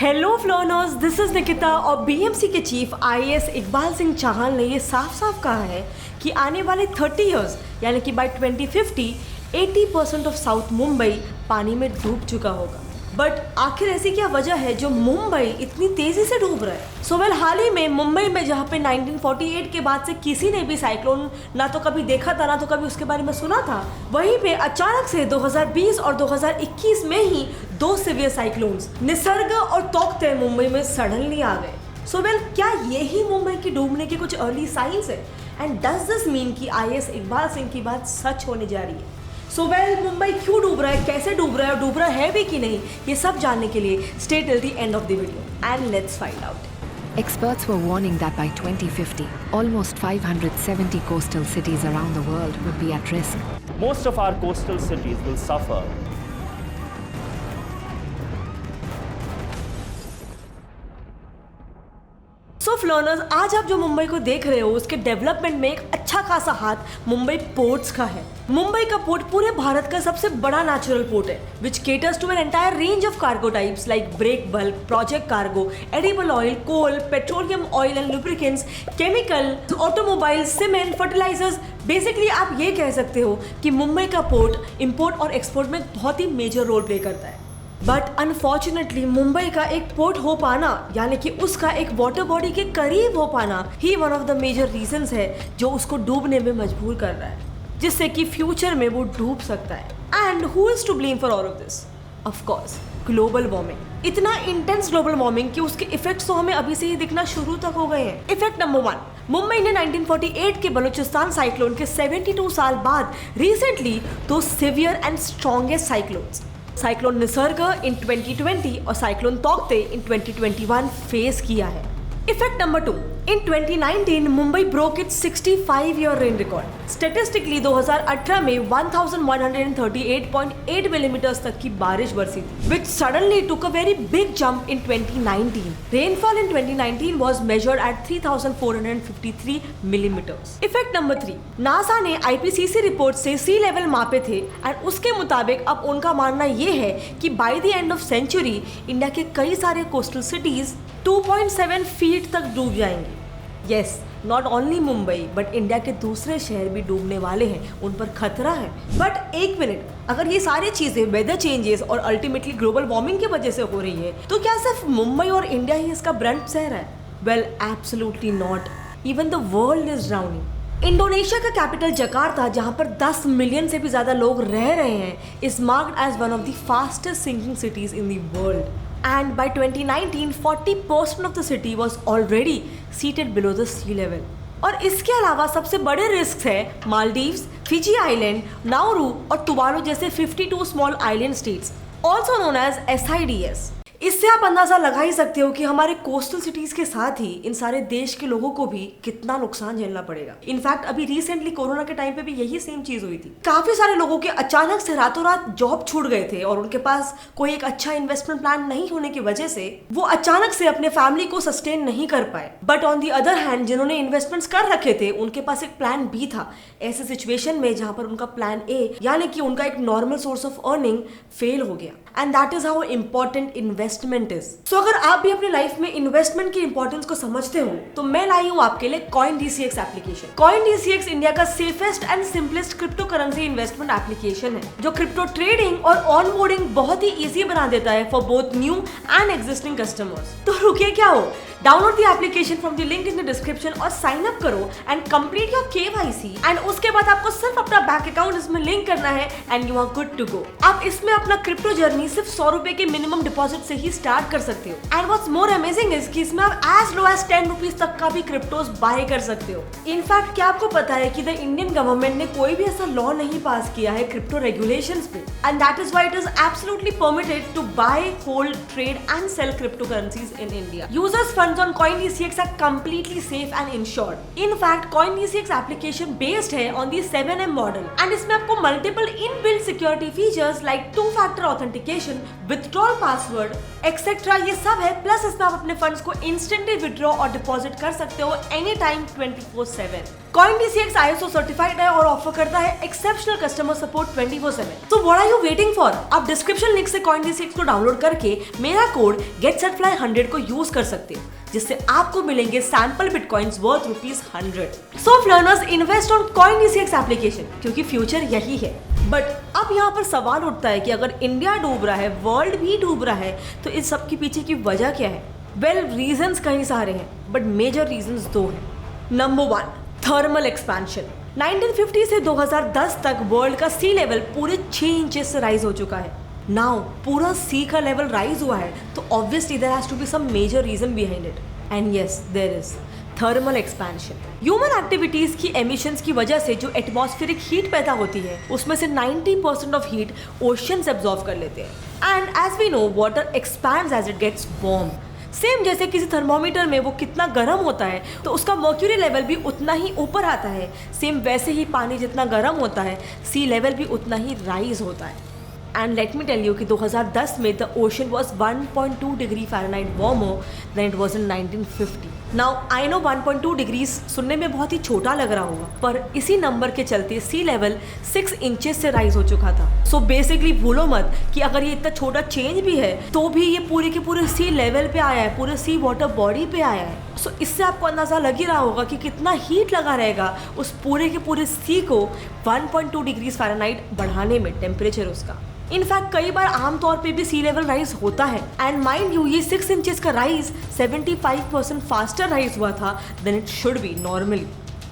Hello फ्लोनर्स, this is Nikita और BMC के chief IAS Iqbal Singh चाहल ने ये साफ साफ कहा है कि आने वाले 30 इयर्स यानी कि बाय 2050 80% ऑफ साउथ मुंबई पानी में डूब चुका होगा। बट आखिर ऐसी क्या वजह है जो मुंबई इतनी तेजी से डूब रहा है? सो हाल ही में मुंबई में जहाँ पे 1948 के बाद से किसी ने भी साइक्लोन ना तो कभी देखा था ना तो कभी उसके बारे में सुना था, वहीं पे अचानक से 2020 और 2021 में ही दो सिवियर साइक्लोन्स निसर्ग और तौकते मुंबई में सडनली आ गए। सो क्या ये ही मुंबई की डूबने के कुछ अर्ली साइंस है? एंड डज दिस मीन कि आईएएस इकबाल सिंह की बात सच होने जा रही है? मुंबई क्यों डूब रहा है, कैसे डूब रहा है और डूब रहा है भी कि नहीं, ये सब जानने के लिए stay till the end of the video and let's find out. Experts were warning that by 2050, almost 570 coastal cities around the world would be at risk. Most of our coastal cities will suffer. सो फ्लोनर्स, आज आप जो मुंबई को देख रहे हो उसके development में एक अच्छा खासा हाथ मुंबई पोर्ट्स का है। मुंबई का पोर्ट पूरे भारत का सबसे बड़ा नेचुरल पोर्ट है which caters to an entire range of cargo types like break bulk, project cargo, edible oil, coal, petroleum oil and lubricants, chemical, automobile, cement, fertilisers. Basically आप ये कह सकते हो कि मुंबई का पोर्ट इंपोर्ट और एक्सपोर्ट में बहुत ही मेजर रोल प्ले करता है। बट अनफॉर्चुनेटली मुंबई का एक पोर्ट हो पाना यानी कि उसका एक वाटर बॉडी के करीब हो पाना ही one of the major reasons है जो उसको डूबने में मजबूर कर रहा है, जिससे कि फ्यूचर में वो डूब सकता है। And who is to blame for all of this? Of course global warming. इतना इंटेंस ग्लोबल वार्मिंग कि उसके इफेक्ट्स तो हमें अभी से ही दिखना शुरू तक हो गए हैं। इफेक्ट नंबर 1, मुंबई ने 1948 के बलूचिस्तान साइक्लोन के 72 साल बाद रिसेंटली दो severe and strongest cyclone Nisarga in 2020 और साइक्लोन तौकते इन 2021 फेस किया है। Effect number 2, in 2019 Mumbai broke its 65-year rain record. Statistically 2018 में 1138.8 मिलीमीटर्स तक की बारिश बरसी थी, which suddenly took a very big jump in 2019. Rainfall in 2019 was measured at 3,453 millimeters. Effect number 3, NASA ने आईपीसीसी रिपोर्ट से सी लेवल मापे थे एंड उसके मुताबिक अब उनका मानना ये है कि by the end of century India के कई सारे कोस्टल सिटीज 2.7 फीट तक डूब जाएंगे। Yes, not only Mumbai but India के दूसरे शहर भी डूबने वाले हैं, उन पर खतरा है। बट एक मिनट, अगर ये सारी चीजें वेदर चेंजेस और अल्टीमेटली ग्लोबल वार्मिंग की वजह से हो रही है तो क्या सिर्फ मुंबई और इंडिया ही इसका ब्रंट सह रहा है? Well, absolutely not. Even the world is drowning. Indonesia का कैपिटल जकार्ता, जहां पर 10 मिलियन से भी ज्यादा लोग रह रहे हैं, is marked as one of the fastest sinking cities in the world. And by 2019, 40% of the city was already seated below the sea level. और इसके अलावा सबसे बड़े रिस्क है मालदीव्स, फिजी आइलैंड, नाउरू और तुवालू जैसे 52 small island states, also known as SIDS। इससे आप अंदाजा लगा ही सकते हो कि हमारे कोस्टल सिटीज के साथ ही इन सारे देश के लोगों को भी कितना नुकसान झेलना पड़ेगा। इनफैक्ट अभी रिसेंटली कोरोना के टाइम पे भी यही सेम चीज हुई थी। काफी सारे लोगों के अचानक से रातों रात जॉब छूट गए थे और उनके पास कोई एक अच्छा इन्वेस्टमेंट प्लान नहीं होने की वजह से वो अचानक से अपने फैमिली को सस्टेन नहीं कर पाए। But on the other hand जिन्होंने इन्वेस्टमेंट्स कर रखे थे उनके पास एक प्लान बी था ऐसे सिचुएशन में जहां पर उनका प्लान ए यानी कि उनका एक normal source of earning fail हो गया। And that is how important investment is. So अगर आप भी अपनी लाइफ में इन्वेस्टमेंट की इंपॉर्टेंस को समझते हो तो मैं लाई हूँ आपके लिए CoinDCX एप्लीकेशन। CoinDCX इंडिया का safest and simplest crypto currency investment application है जो क्रिप्टो ट्रेडिंग और ऑनबोर्डिंग बहुत ही इजी बना देता है for both new and existing customers. तो रुकिए क्या हो, download the application from the link in the description और साइन अप करो and complete your KYC and उसके बाद आपको सिर्फ अपना बैंक अकाउंट इसमें लिंक करना है and you are good to go. आप इसमें अपना क्रिप्टो जर्नी सिर्फ 100 रुपए के मिनिमम डिपॉजिट से ही स्टार्ट कर सकते हो। And what's more amazing is कि इसमें आप एज लो एज 10 रुपीज तक का भी क्रिप्टोज बाय कर सकते हो। इनफैक्ट क्या आपको पता है कि द इंडियन गवर्नमेंट ने कोई भी ऐसा लॉ नहीं पास किया है क्रिप्टो रेगुलेशंस पे, and that is why it is absolutely permitted to buy, hold, trade and sell crypto currencies in India. Users funds on CoinDCX are completely safe and insured. In fact, CoinDCX application based है on the 7M model and इसमें आपको multiple inbuilt security features like 2-factor authentication, withdrawal password, etc. ये सब है। Plus इसमें आप अपने funds को instantly withdraw और deposit कर सकते हो anytime 24/7। CoinDCX ISO सर्टिफाइड है और ऑफर करता है एक्सेप्शनल कस्टमर सपोर्ट 24/7। तो what are you waiting for? आप डिस्क्रिप्शन लिंक से CoinDCX को डाउनलोड करके मेरा कोड GetSetFly100 को यूज कर सकते हो, जिससे आपको मिलेंगे sample bitcoins worth ₹100। So learners, invest on CoinDCX application, क्योंकि फ्यूचर यही है। बट अब यहाँ पर सवाल उठता है कि अगर इंडिया डूब रहा है, वर्ल्ड भी डूब रहा है, तो इस सब के पीछे की वजह क्या है? वेल, रीजंस कई सारे हैं, बट मेजर रीजंस दो हैं। Number 1, thermal expansion. 1950 से 2010 तक वर्ल्ड का सी लेवल पूरे 6 इंचेस से राइज हो चुका है। नाउ पूरा सी का लेवल राइज हुआ है, तो obviously there has to be some major reason behind it, and yes, there is thermal expansion. Human activities की एमिशंस की वजह से जो एटमॉस्फेरिक हीट पैदा होती है, उसमें से 90% ऑफ हीट ओशियंस एब्जॉर्ब कर लेते हैं। And as we know, water expands as it gets warm. Same जैसे किसी थर्मोमीटर में वो कितना गर्म होता है तो उसका मर्क्यूरी लेवल भी उतना ही ऊपर आता है, सेम वैसे ही पानी जितना गर्म होता है, सी लेवल भी उतना ही राइज होता है। And let me tell you कि 2010 में the ocean was 1.2 degree fahrenheit warmer than it was in 1950। Now I know 1.2 degrees सुनने में बहुत ही छोटा लग रहा होगा, पर इसी नंबर के चलते सी लेवल 6 इंचेस से राइज हो चुका था। सो बेसिकली भूलो मत कि अगर ये इतना छोटा चेंज भी है तो भी ये पूरे के पूरे सी लेवल पे आया है, पूरे सी वाटर बॉडी पे आया है। सो इससे आपको अंदाज़ा लग ही रहा होगा कि कितना हीट लगा रहेगा उस पूरे के पूरे सी को 1.2 डिग्रीज फ़ारेनहाइट बढ़ाने में, टेम्परेचर उसका। इनफैक्ट कई बार आमतौर पे भी सी लेवल राइज होता है, एंड माइंड यू ये 6 इंचेस का राइज 75% फास्टर राइज हुआ था than it should be normally.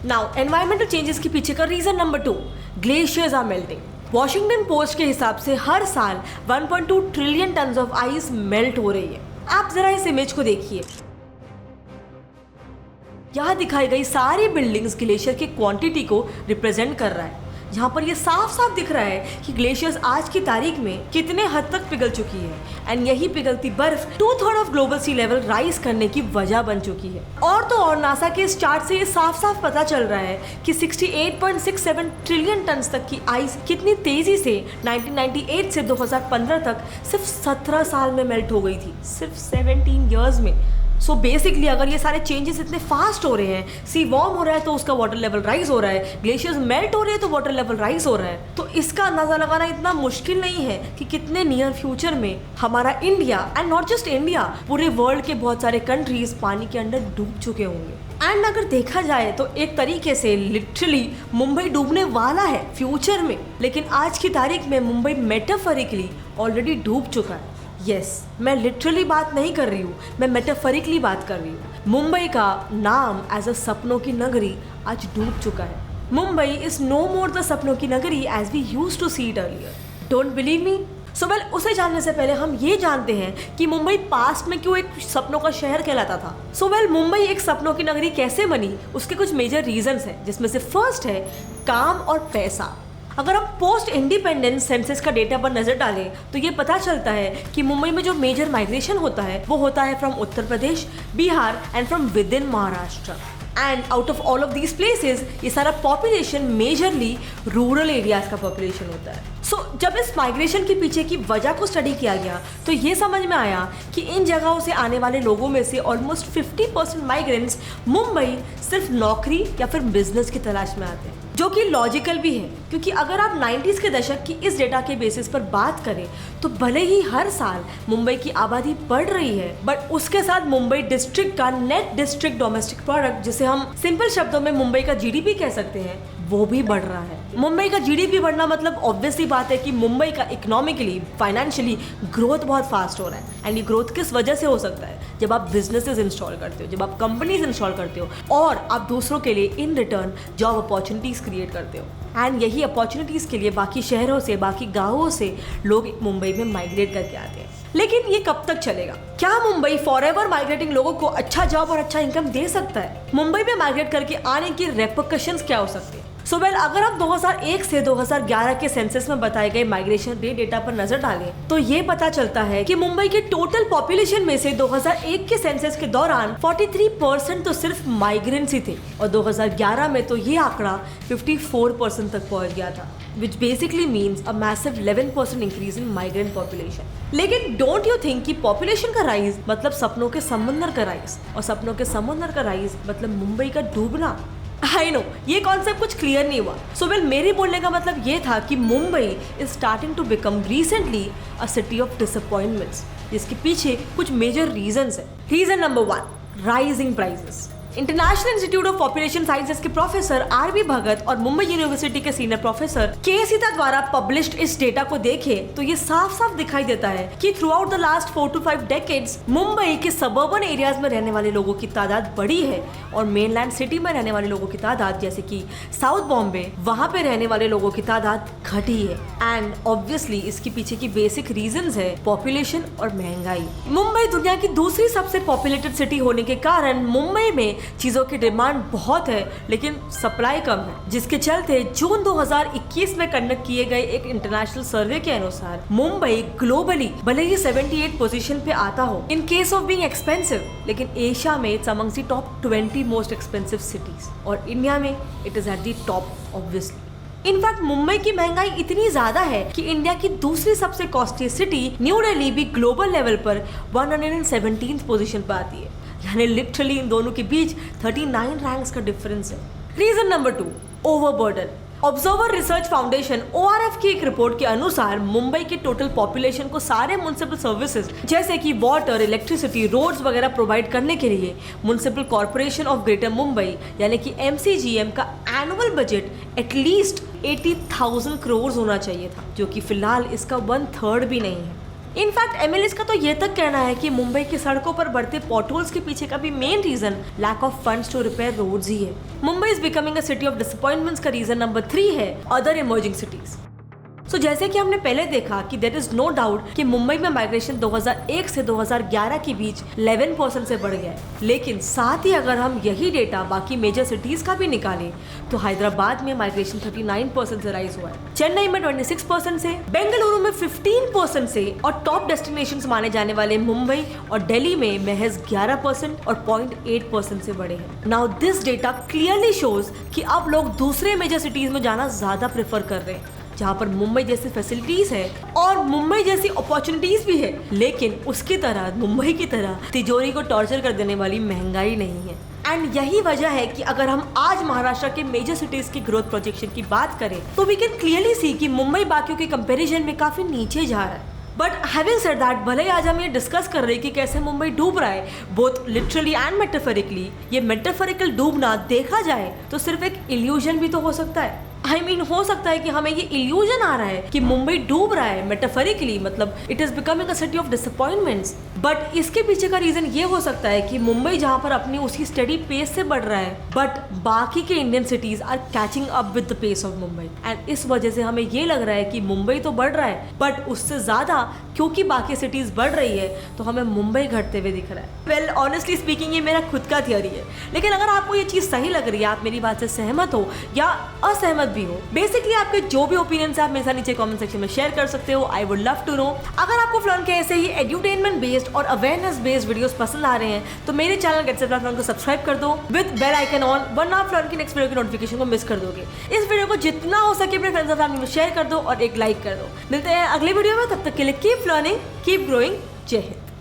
Now environmental changes के पीछे का reason number 2, glaciers are melting. Washington Post के हिसाब से हर साल 1.2 trillion tons of ice melt हो रही है। आप जरा इस इमेज को देखिए, यहाँ दिखाई गई सारी बिल्डिंग्स ग्लेशियर की क्वांटिटी को रिप्रेजेंट कर रहा है, जहाँ पर ये साफ साफ दिख रहा है कि ग्लेशियर्स आज की तारीख में कितने हद तक पिघल चुकी है, एंड यही पिघलती बर्फ 2/3 of global sea level rise करने की वजह बन चुकी है। और तो और नासा के इस चार्ट से ये साफ साफ पता चल रहा है कि 68.67 ट्रिलियन टन तक की आइस कितनी तेजी से 1998 से 2015 तक सिर्फ 17 साल में मेल्ट हो गई थी, सिर्फ 17 ईयर्स में। सो बेसिकली अगर ये सारे चेंजेस इतने फास्ट हो रहे हैं, सी वार्म हो रहा है तो उसका वाटर लेवल राइज हो रहा है, ग्लेशियर्स मेल्ट हो रहे हैं तो वाटर लेवल राइज हो रहा है, तो इसका अंदाजा लगाना इतना मुश्किल नहीं है कि कितने नियर फ्यूचर में हमारा India, and not just India, पूरे वर्ल्ड के बहुत सारे कंट्रीज पानी के अंदर डूब चुके होंगे। एंड अगर देखा जाए तो एक तरीके से लिटरली मुंबई डूबने वाला है फ्यूचर में, लेकिन आज की तारीख में मुंबई मेटाफोरिकली ऑलरेडी डूब चुका है। यस, मैं लिटरली बात नहीं कर रही हूँ, मैं मेटाफोरिकली बात कर रही हूँ। मुंबई का नाम एज अ सपनों की नगरी आज डूब चुका है। Mumbai is no more the सपनों की नगरी as we used to see it earlier. Don't believe me? So well, उसे जानने से पहले हम ये जानते हैं कि मुंबई पास्ट में क्यों एक सपनों का शहर कहलाता था। सो वेल, मुंबई एक सपनों की नगरी कैसे बनी, उसके कुछ मेजर रीजंस हैं, जिसमें से फर्स्ट है काम और पैसा। अगर हम पोस्ट इंडिपेंडेंस सेंसस का डेटा पर नजर डालें तो ये पता चलता है कि मुंबई में जो मेजर माइग्रेशन होता है वो होता है from Uttar Pradesh, Bihar and from with in Maharashtra. And out of all of these places ये सारा पॉपुलेशन मेजरली रूरल एरियाज का पॉपुलेशन होता है। सो जब इस माइग्रेशन के पीछे की वजह को स्टडी किया गया तो ये समझ में आया कि इन जगहों से आने वाले लोगों में से ऑलमोस्ट 50% माइग्रेंट्स मुंबई सिर्फ नौकरी या फिर बिजनेस की तलाश में आते हैं, जो कि लॉजिकल भी है, क्योंकि अगर आप 90s के दशक की इस डेटा के बेसिस पर बात करें तो भले ही हर साल मुंबई की आबादी बढ़ रही है, बट उसके साथ मुंबई डिस्ट्रिक्ट का नेट डिस्ट्रिक्ट डोमेस्टिक प्रोडक्ट, जिसे हम सिंपल शब्दों में मुंबई का जीडीपी कह सकते हैं, वो भी बढ़ रहा है। मुंबई का जीडीपी बढ़ना मतलब ऑब्वियसली बात है कि मुंबई का इकोनॉमिकली, फाइनेंशियली ग्रोथ बहुत फास्ट हो रहा है। एंड ये ग्रोथ किस वजह से हो सकता है? जब आप बिजनेसेस इंस्टॉल करते हो, जब आप कंपनीज इंस्टॉल करते हो और आप दूसरों के लिए in return job opportunities create करते हो। एंड यही अपॉर्चुनिटीज के लिए बाकी शहरों से, बाकी गाँवों से लोग मुंबई में माइग्रेट करके आते हैं। लेकिन ये कब तक चलेगा? क्या मुंबई फॉरएवर माइग्रेटिंग लोगों को अच्छा जॉब और अच्छा इनकम दे सकता है? मुंबई में माइग्रेट करके आने की रेपरकशंस क्या हो सकते हैं? सो वेल, अगर आप 2001 से 2011 के सेंसस में बताए गए माइग्रेशन रेट डेटा पर नजर डालें तो ये पता चलता है कि मुंबई के टोटल पॉपुलेशन में से 2001 के सेंसस के दौरान 43% तो सिर्फ माइग्रेंट्स ही थे, और 2011 में तो ये आंकड़ा 54% तक पहुंच गया था, which basically means a massive 11% increase in migrant population. लेकिन डोंट यू थिंक कि पॉपुलेशन का राइज मतलब सपनों के समुंदर का राइज, और सपनों के समुंदर का राइज मतलब मुंबई का डूबना? आई नो ये कॉन्सेप्ट कुछ क्लियर नहीं हुआ। सो वेल मेरे बोलने का मतलब ये था कि Mumbai is starting to become recently a city of disappointments, जिसके पीछे कुछ मेजर रीजंस है। Reason number 1, rising prices. International institute of population sciences के प्रोफेसर आर.बी. भगत और मुंबई यूनिवर्सिटी के सीनियर प्रोफेसर के सीता द्वारा पब्लिश्ड इस डेटा को देखें तो ये साफ साफ दिखाई देता है कि through out the last 4 to 5 decades Mumbai के सबर्बन एरियाज में रहने वाले लोगों की तादाद बढ़ी है और मेनलैंड सिटी में रहने वाले लोगों की तादाद जैसे कि साउथ बॉम्बे, वहां पे रहने वाले लोगों की तादाद घटी है। एंड ऑब्वियसली इसके पीछे की बेसिक रीजंस है पॉपुलेशन और महंगाई। मुंबई दुनिया की दूसरी सबसे पॉपुलेटेड सिटी होने के कारण मुंबई में चीजों की डिमांड बहुत है लेकिन सप्लाई कम है, जिसके चलते जून 2021 में कंडक्ट किए गए एक इंटरनेशनल सर्वे के अनुसार मुंबई ग्लोबली भले ही 78 पोजीशन पे आता हो in case of being expensive, लेकिन एशिया में it's amongst the top 20 most expensive cities और इंडिया में it is at the top obviously. In fact Mumbai की महंगाई इतनी ज्यादा है कि इंडिया की दूसरी सबसे कॉस्टली सिटी न्यू दिल्ली भी ग्लोबल लेवल पर 117th पोजीशन पर आती है, यानी लिटरली इन दोनों के बीच 39 रैंक्स का डिफरेंस है। Reason number 2, overburden. Observer research foundation ORF की एक रिपोर्ट के अनुसार मुंबई के टोटल पॉपुलेशन को सारे म्युनिसिपल सर्विसेज जैसे कि वाटर, इलेक्ट्रिसिटी, रोड्स वगैरह प्रोवाइड करने के लिए municipal corporation of greater Mumbai यानी कि MCGM का एनुअल बजट एटलीस्ट 80,000 करोड़ होना चाहिए था, जो कि फिलहाल इसका 1/3 भी नहीं है। इनफैक्ट MLAs का तो ये तक कहना है कि मुंबई की सड़कों पर बढ़ते पॉटहोल्स के पीछे का भी main reason lack of funds to repair roads ही है। Mumbai is becoming a city of disappointments का रीजन नंबर 3 है अदर इमर्जिंग सिटीज। सो जैसे कि हमने पहले देखा कि देयर इज नो डाउट कि मुंबई में माइग्रेशन 2001 से 2011 के बीच 11% से बढ़ गया है, लेकिन साथ ही अगर हम यही डेटा बाकी मेजर सिटीज का भी निकालें तो हैदराबाद में माइग्रेशन 39% से राइज हुआ है, चेन्नई में 26% से, बेंगलुरु में 15% से और टॉप डेस्टिनेशंस माने जाने वाले मुंबई और दिल्ली में महज 11% और 0.8% से बढ़े हैं। Now this data clearly shows कि अब लोग दूसरे मेजर सिटीज में जाना ज्यादा प्रेफर कर रहे हैं जहाँ पर मुंबई जैसी फैसिलिटीज है और मुंबई जैसी अपॉर्चुनिटीज भी है, लेकिन उसकी तरह मुंबई की तरह तिजोरी को टॉर्चर कर देने वाली महंगाई नहीं है। एंड यही वजह है कि अगर हम आज महाराष्ट्र के मेजर सिटीज की ग्रोथ प्रोजेक्शन की बात करें तो वी कैन क्लियरली सी कि मुंबई बाकियों के कंपैरिजन में काफी नीचे जा रहा है। बट हैविंग सेड दैट, भले आज हम ये डिस्कस कर रहे हैं कि कैसे मुंबई डूब रहा है बोथ लिटरली एंड मेटाफोरिकली, ये मेटाफोरिकल डूबना देखा जाए तो सिर्फ एक इल्यूजन भी तो हो सकता है। हो सकता है कि हमें ये इल्यूजन आ रहा है कि मुंबई डूब रहा है मेटाफोरिकली, मतलब it is becoming a city of disappointments. But इसके पीछे का रीजन ये हो सकता है कि मुंबई जहां पर अपनी उसी स्टडी पेस से बढ़ रहा है बट बाकी के Indian cities are catching up with the pace of Mumbai, and इस वजह से हमें ये लग रहा है कि मुंबई तो बढ़ रहा है बट उससे ज्यादा क्योंकि बाकी सिटीज बढ़ रही है तो हमें मुंबई घटते हुए दिख रहा है। वेल ऑनेस्टली स्पीकिंग ये मेरा खुद का थियरी है, लेकिन अगर आपको ये चीज सही लग रही है, आप मेरी बात से सहमत हो या असहमत भी हो, बेसिकली आपके जो भी ओपिनियंस है आप मेरे साथ नीचे कमेंट सेक्शन में शेयर कर सकते हो। I would love to know. अगर आपको फ्लॉन के ऐसे ही एड्यूटेनमेंट बेस्ड और अवेयरनेस बेस्ड वीडियोस पसंद आ रहे हैं तो मेरे चैनल गेट सेट फ्लॉन को सब्सक्राइब कर दो विद बेल आइकन ऑन, वरना आप फ्लॉन की नेक्स्ट वीडियो की नोटिफिकेशन को मिस कर दोगे। इस वीडियो को जितना हो सके अपने फ्रेंड्स और फैमिली में शेयर कर दो और एक लाइक कर दो। मिलते हैं अगले वीडियो में, तब तक के लिए कीप लर्निंग, कीप ग्रोइंग। जय हिंद।